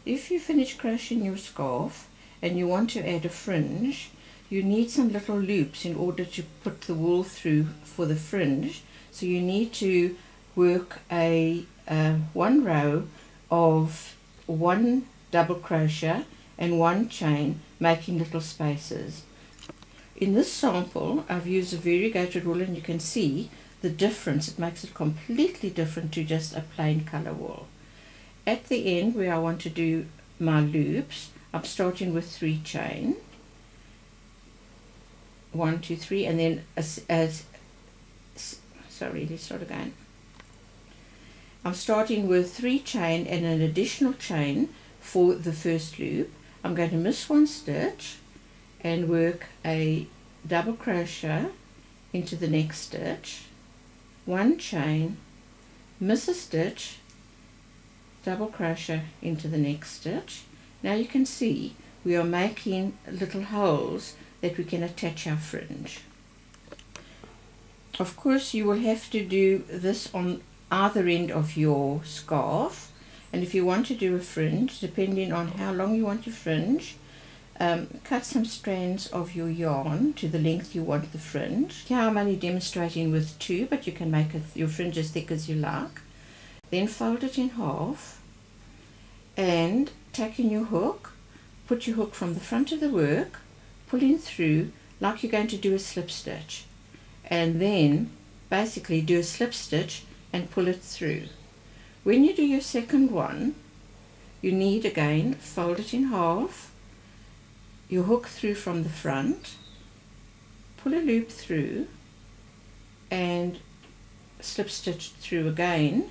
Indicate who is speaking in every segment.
Speaker 1: if you finish crocheting your scarf and you want to add a fringe, you need some little loops in order to put the wool through for the fringe. So you need to work a one row of one double crochet and one chain, making little spaces. In this sample I've used a variegated wool, and you can see the difference. It makes it completely different to just a plain color wool. At the end where I want to do my loops, I'm starting with 3 chain, 1, 2, 3, and then sorry, let's start again. I'm starting with 3 chain and an additional chain for the first loop. I'm going to miss 1 stitch and work a double crochet into the next stitch, 1 chain, miss a stitch, double crochet into the next stitch. Now you can see we are making little holes that we can attach our fringe. Of course you will have to do this on either end of your scarf, and if you want to do a fringe, depending on how long you want your fringe, cut some strands of your yarn to the length you want the fringe. Here I'm only demonstrating with 2, but you can make your fringe as thick as you like. Then fold it in half and take in your hook, put your hook from the front of the work, pull in through like you're going to do a slip stitch, and then basically do a slip stitch and pull it through. When you do your second one, you need again fold it in half, your hook through from the front, pull a loop through and slip stitch through again,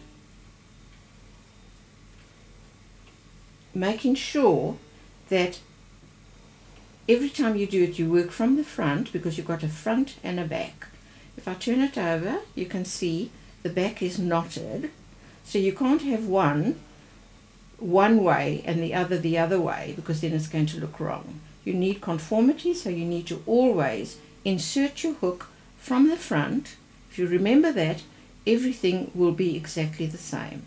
Speaker 1: making sure that every time you do it you work from the front, because you've got a front and a back. If I turn it over, you can see the back is knotted, so you can't have one way and the other way, because then it's going to look wrong. You need conformity, so you need to always insert your hook from the front. If you remember that, everything will be exactly the same.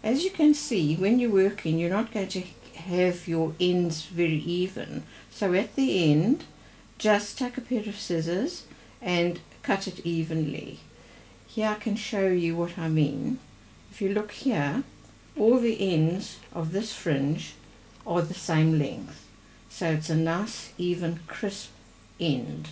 Speaker 1: As you can see, when you're working, you're not going to have your ends very even, so at the end just take a pair of scissors and cut it evenly. Here I can show you what I mean. If you look here, all the ends of this fringe are the same length, so it's a nice even crisp end.